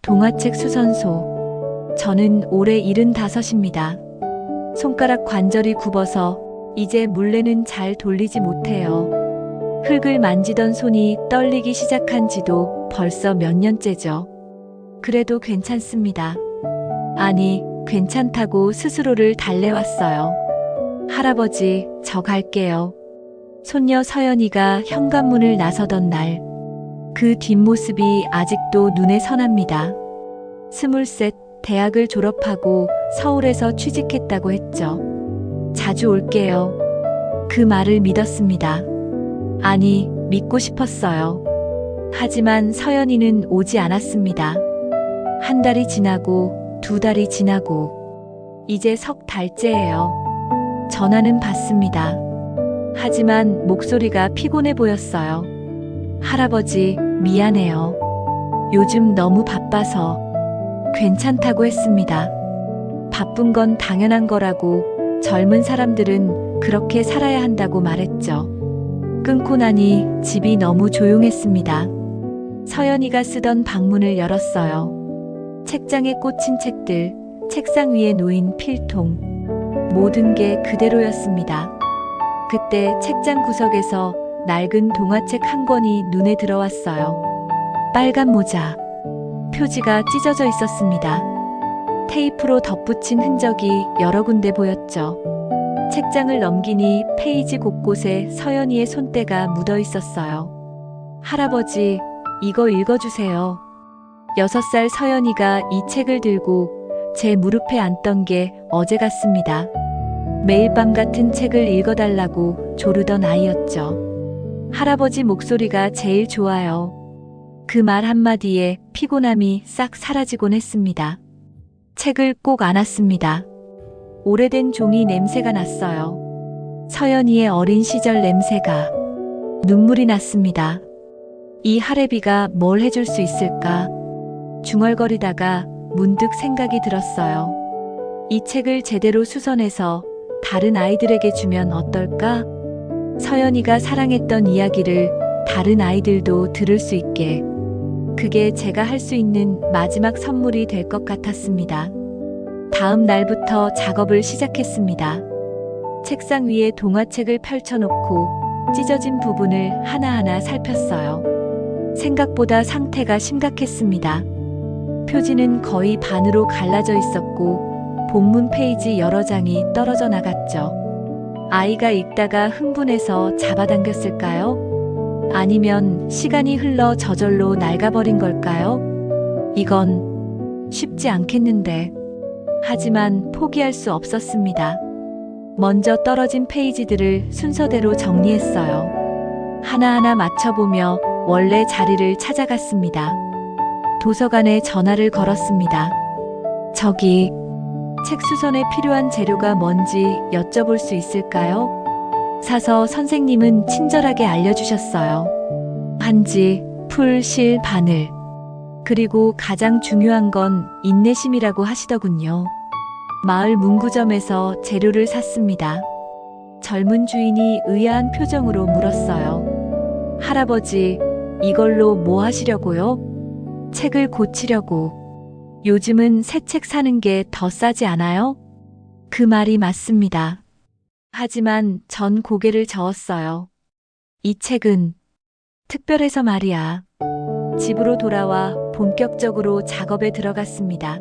동화책 수선소. 저는 올해 75입니다. 손가락 관절이 굽어서 이제 물레는 잘 돌리지 못해요. 흙을 만지던 손이 떨리기 시작한 지도 벌써 몇 년째죠. 그래도 괜찮습니다. 아니, 괜찮다고 스스로를 달래왔어요. 할아버지, 저 갈게요. 손녀 서연이가 현관문을 나서던 날, 그 뒷모습이 아직도 눈에 선합니다. 23, 대학을 졸업하고 서울에서 취직했다고 했죠. 자주 올게요. 그 말을 믿었습니다. 아니, 믿고 싶었어요. 하지만 서연이는 오지 않았습니다. 한 달이 지나고 2달이 지나고 이제 석 달째예요. 전화는 받습니다. 하지만 목소리가 피곤해 보였어요. 할아버지, 미안해요. 요즘 너무 바빠서. 괜찮다고 했습니다. 바쁜 건 당연한 거라고 젊은 사람들은 그렇게 살아야 한다고 말했죠. 끊고 나니 집이 너무 조용했습니다. 서연이가 쓰던 방문을 열었어요. 책장에 꽂힌 책들, 책상 위에 놓인 필통, 모든 게 그대로였습니다. 그때 책장 구석에서 낡은 동화책 한 권이 눈에 들어왔어요. 빨간 모자. 표지가 찢어져 있었습니다. 테이프로 덧붙인 흔적이 여러 군데 보였죠. 책장을 넘기니 페이지 곳곳에 서연이의 손때가 묻어 있었어요. 할아버지, 이거 읽어주세요. 6살 서연이가 이 책을 들고 제 무릎에 앉던 게 어제 같습니다. 매일 밤 같은 책을 읽어달라고 조르던 아이였죠. 할아버지 목소리가 제일 좋아요. 그 말 한마디에 피곤함이 싹 사라지곤 했습니다. 책을 꼭 안았습니다. 오래된 종이 냄새가 났어요. 서연이의 어린 시절 냄새가. 눈물이 났습니다. 이 할애비가 뭘 해줄 수 있을까? 중얼거리다가 문득 생각이 들었어요. 이 책을 제대로 수선해서 다른 아이들에게 주면 어떨까? 서연이가 사랑했던 이야기를 다른 아이들도 들을 수 있게. 그게 제가 할 수 있는 마지막 선물이 될 것 같았습니다. 다음 날부터 작업을 시작했습니다. 책상 위에 동화책을 펼쳐놓고 찢어진 부분을 하나하나 살폈어요. 생각보다 상태가 심각했습니다. 표지는 거의 반으로 갈라져 있었고 본문 페이지 여러 장이 떨어져 나갔죠. 아이가 읽다가 흥분해서 잡아당겼을까요? 아니면 시간이 흘러 저절로 낡아버린 걸까요? 이건 쉽지 않겠는데. 하지만 포기할 수 없었습니다. 먼저 떨어진 페이지들을 순서대로 정리했어요. 하나하나 맞춰보며 원래 자리를 찾아갔습니다. 도서관에 전화를 걸었습니다. 저기, 책 수선에 필요한 재료가 뭔지 여쭤볼 수 있을까요? 사서 선생님은 친절하게 알려주셨어요. 한지, 풀, 실, 바늘. 그리고 가장 중요한 건 인내심이라고 하시더군요. 마을 문구점에서 재료를 샀습니다. 젊은 주인이 의아한 표정으로 물었어요. 할아버지, 이걸로 뭐 하시려고요? 책을 고치려고. 요즘은 새 책 사는 게 더 싸지 않아요? 그 말이 맞습니다. 하지만 전 고개를 저었어요. 이 책은 특별해서 말이야. 집으로 돌아와 본격적으로 작업에 들어갔습니다.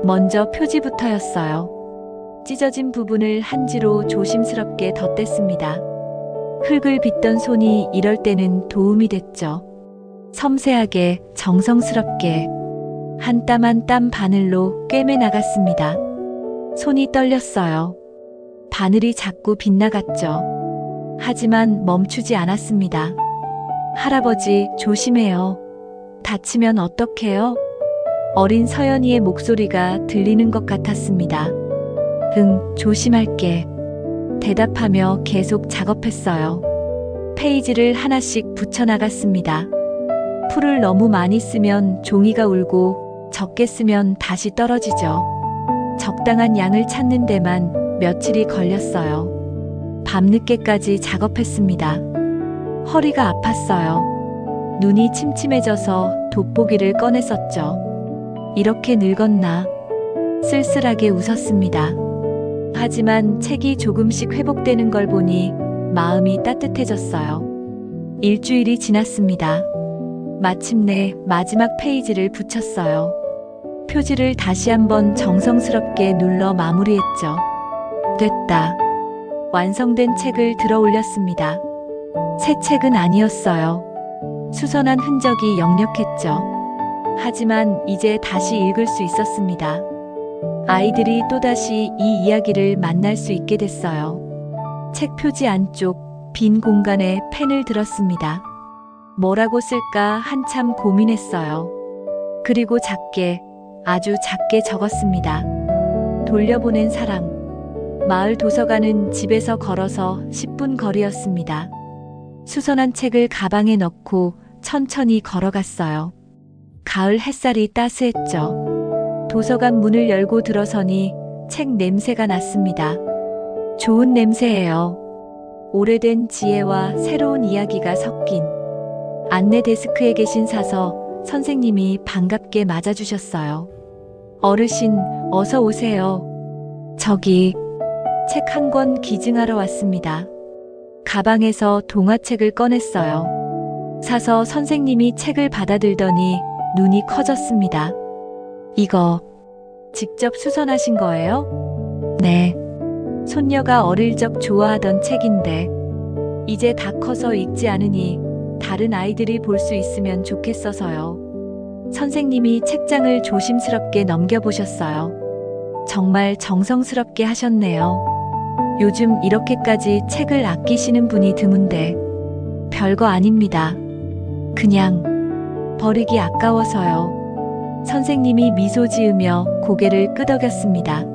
먼저 표지부터였어요. 찢어진 부분을 한지로 조심스럽게 덧댔습니다. 흙을 빚던 손이 이럴 때는 도움이 됐죠. 섬세하게, 정성스럽게, 한 땀 한 땀 바늘로 꿰매 나갔습니다. 손이 떨렸어요. 바늘이 자꾸 빗나갔죠. 하지만 멈추지 않았습니다. 할아버지, 조심해요. 다치면 어떡해요? 어린 서연이의 목소리가 들리는 것 같았습니다. 응, 조심할게. 대답하며 계속 작업했어요. 페이지를 하나씩 붙여나갔습니다. 풀을 너무 많이 쓰면 종이가 울고 적게 쓰면 다시 떨어지죠. 적당한 양을 찾는 데만 며칠이 걸렸어요. 밤늦게까지 작업했습니다. 허리가 아팠어요. 눈이 침침해져서 돋보기를 꺼냈었죠. 이렇게 늙었나? 쓸쓸하게 웃었습니다. 하지만 책이 조금씩 회복되는 걸 보니 마음이 따뜻해졌어요. 일주일이 지났습니다. 마침내 마지막 페이지를 붙였어요. 표지를 다시 한번 정성스럽게 눌러 마무리했죠. 됐다. 완성된 책을 들어 올렸습니다. 새 책은 아니었어요. 수선한 흔적이 역력했죠. 하지만 이제 다시 읽을 수 있었습니다. 아이들이 또다시 이 이야기를 만날 수 있게 됐어요. 책 표지 안쪽 빈 공간에 펜을 들었습니다. 뭐라고 쓸까 한참 고민했어요. 그리고 작게, 아주 작게 적었습니다. 돌려보낸 사랑. 마을 도서관은 집에서 걸어서 10분 거리였습니다. 수선한 책을 가방에 넣고 천천히 걸어갔어요. 가을 햇살이 따스했죠. 도서관 문을 열고 들어서니 책 냄새가 났습니다. 좋은 냄새예요. 오래된 지혜와 새로운 이야기가 섞인. 안내 데스크에 계신 사서 선생님이 반갑게 맞아주셨어요. 어르신, 어서 오세요. 저기, 책 한 권 기증하러 왔습니다. 가방에서 동화책을 꺼냈어요. 사서 선생님이 책을 받아들더니 눈이 커졌습니다. 이거 직접 수선하신 거예요? 네. 손녀가 어릴 적 좋아하던 책인데 이제 다 커서 읽지 않으니 다른 아이들이 볼 수 있으면 좋겠어서요. 선생님이 책장을 조심스럽게 넘겨보셨어요. 정말 정성스럽게 하셨네요. 요즘 이렇게까지 책을 아끼시는 분이 드문데 별거 아닙니다. 그냥 버리기 아까워서요. 선생님이 미소 지으며 고개를 끄덕였습니다.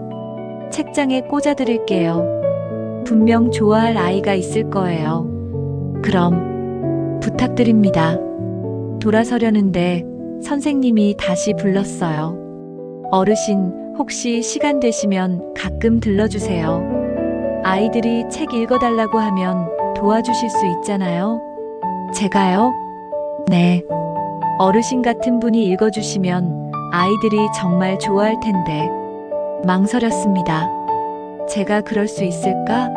책장에 꽂아드릴게요. 분명 좋아할 아이가 있을 거예요. 그럼 부탁드립니다. 돌아서려는데 선생님이 다시 불렀어요. 어르신, 혹시 시간 되시면 가끔 들러주세요. 아이들이 책 읽어달라고 하면 도와주실 수 있잖아요. 제가요? 네. 어르신 같은 분이 읽어주시면 아이들이 정말 좋아할 텐데. 망설였습니다. 제가 그럴 수 있을까?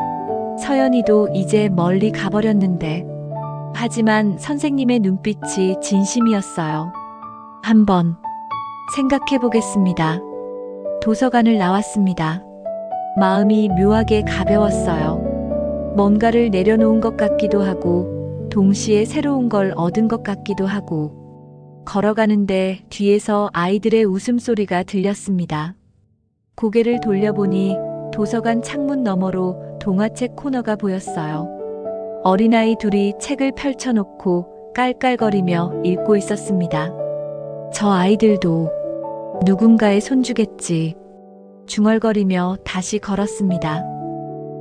서연이도 이제 멀리 가버렸는데. 하지만 선생님의 눈빛이 진심이었어요. 한번 생각해 보겠습니다. 도서관을 나왔습니다. 마음이 묘하게 가벼웠어요. 뭔가를 내려놓은 것 같기도 하고, 동시에 새로운 걸 얻은 것 같기도 하고, 걸어가는데 뒤에서 아이들의 웃음소리가 들렸습니다. 고개를 돌려보니 도서관 창문 너머로 동화책 코너가 보였어요. 어린아이 둘이 책을 펼쳐놓고 깔깔거리며 읽고 있었습니다. 저 아이들도 누군가의 손주겠지. 중얼거리며 다시 걸었습니다.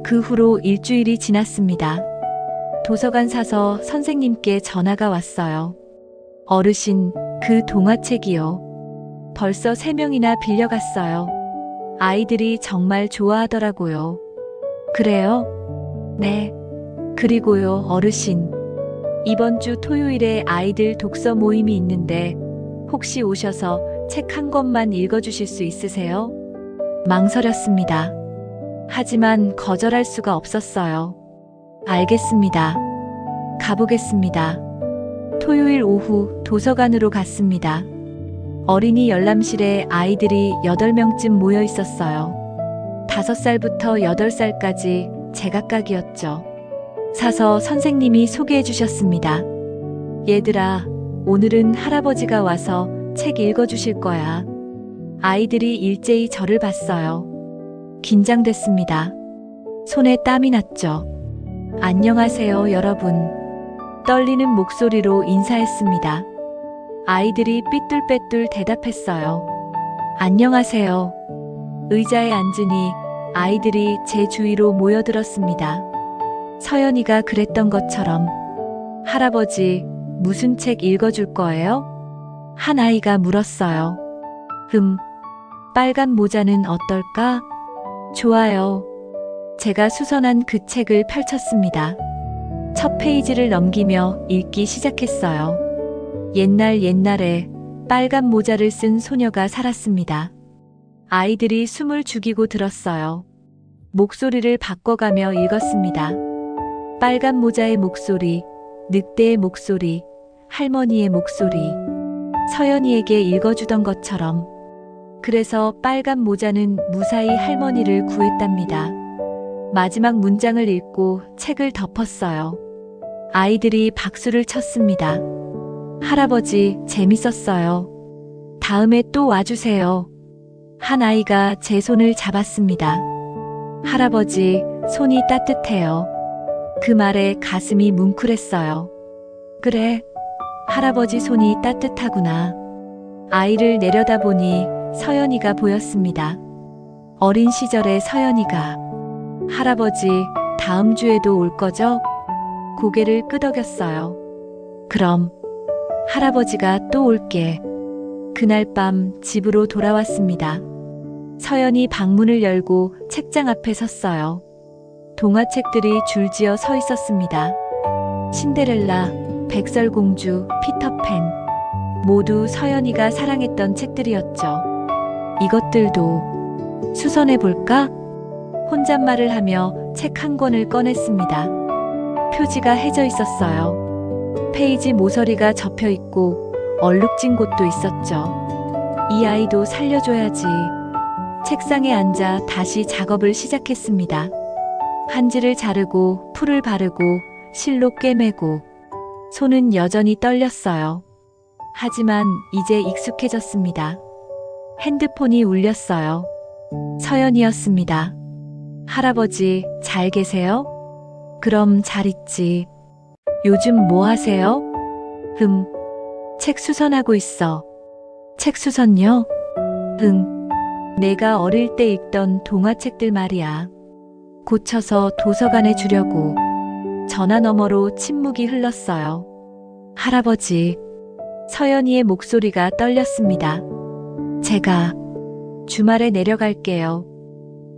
그 후로 일주일이 지났습니다. 도서관 사서 선생님께 전화가 왔어요. 어르신, 그 동화책이요. 벌써 3명이나 빌려갔어요. 아이들이 정말 좋아하더라고요. 그래요? 네. 그리고요, 어르신. 이번 주 토요일에 아이들 독서 모임이 있는데 혹시 오셔서 책 한 권만 읽어주실 수 있으세요? 망설였습니다. 하지만 거절할 수가 없었어요. 알겠습니다. 가보겠습니다. 토요일 오후 도서관으로 갔습니다. 어린이 열람실에 아이들이 8명쯤 모여 있었어요. 5살부터 8살까지 제각각이었죠. 사서 선생님이 소개해 주셨습니다. 얘들아, 오늘은 할아버지가 와서 책 읽어주실 거야. 아이들이 일제히 저를 봤어요. 긴장됐습니다. 손에 땀이 났죠. 안녕하세요, 여러분. 떨리는 목소리로 인사했습니다. 아이들이 삐뚤빼뚤 대답했어요. 안녕하세요. 의자에 앉으니 아이들이 제 주위로 모여들었습니다. 서연이가 그랬던 것처럼 할아버지, 무슨 책 읽어줄 거예요? 한 아이가 물었어요. 빨간 모자는 어떨까? 좋아요. 제가 수선한 그 책을 펼쳤습니다. 첫 페이지를 넘기며 읽기 시작했어요. 옛날에 빨간 모자를 쓴 소녀가 살았습니다. 아이들이 숨을 죽이고 들었어요. 목소리를 바꿔가며 읽었습니다. 빨간 모자의 목소리, 늑대의 목소리, 할머니의 목소리. 서연이에게 읽어주던 것처럼. 그래서 빨간 모자는 무사히 할머니를 구했답니다. 마지막 문장을 읽고 책을 덮었어요. 아이들이 박수를 쳤습니다. 할아버지, 재밌었어요. 다음에 또 와주세요. 한 아이가 제 손을 잡았습니다. 할아버지, 손이 따뜻해요. 그 말에 가슴이 뭉클했어요. 그래, 할아버지 손이 따뜻하구나. 아이를 내려다보니 서연이가 보였습니다. 어린 시절의 서연이가. 할아버지, 다음 주에도 올 거죠? 고개를 끄덕였어요. 그럼, 할아버지가 또 올게. 그날 밤 집으로 돌아왔습니다. 서연이 방문을 열고 책장 앞에 섰어요. 동화책들이 줄지어 서 있었습니다. 신데렐라, 백설공주, 피터팬. 모두 서연이가 사랑했던 책들이었죠. 이것들도 수선해볼까? 혼잣말을 하며 책 한 권을 꺼냈습니다. 표지가 해져 있었어요. 페이지 모서리가 접혀 있고 얼룩진 곳도 있었죠. 이 아이도 살려줘야지. 책상에 앉아 다시 작업을 시작했습니다. 한지를 자르고 풀을 바르고 실로 꿰매고 손은 여전히 떨렸어요. 하지만 이제 익숙해졌습니다. 핸드폰이 울렸어요. 서연이었습니다. 할아버지, 잘 계세요? 그럼 잘 있지. 요즘 뭐 하세요? 책 수선하고 있어. 책 수선요? 내가 어릴 때 읽던 동화책들 말이야. 고쳐서 도서관에 주려고. 전화 너머로 침묵이 흘렀어요. 할아버지, 서연이의 목소리가 떨렸습니다. 제가 주말에 내려갈게요.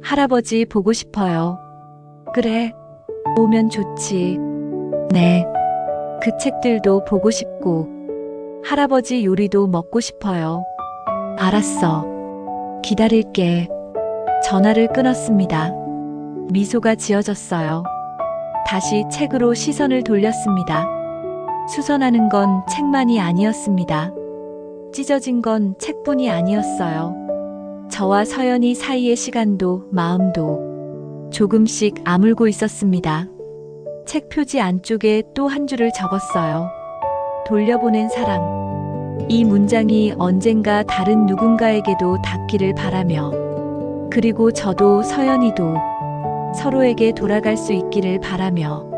할아버지 보고 싶어요. 그래, 오면 좋지. 네, 그 책들도 보고 싶고 할아버지 요리도 먹고 싶어요. 알았어. 기다릴게. 전화를 끊었습니다. 미소가 지어졌어요. 다시 책으로 시선을 돌렸습니다. 수선하는 건 책만이 아니었습니다. 찢어진 건 책뿐이 아니었어요. 저와 서연이 사이의 시간도 마음도 조금씩 아물고 있었습니다. 책 표지 안쪽에 또 한 줄을 적었어요. 돌려보낸 사랑. 이 문장이 언젠가 다른 누군가에게도 닿기를 바라며, 그리고 저도 서연이도 서로에게 돌아갈 수 있기를 바라며,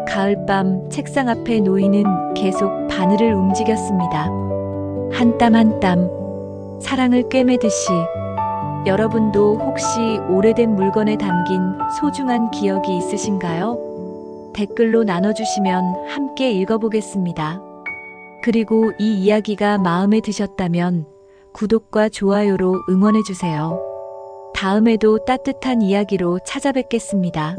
가을밤 책상 앞에 놓이는 계속 바늘을 움직였습니다. 한 땀 한 땀 사랑을 꿰매듯이. 여러분도 혹시 오래된 물건에 담긴 소중한 기억이 있으신가요? 댓글로 나눠주시면 함께 읽어보겠습니다. 그리고 이 이야기가 마음에 드셨다면 구독과 좋아요로 응원해주세요. 다음에도 따뜻한 이야기로 찾아뵙겠습니다.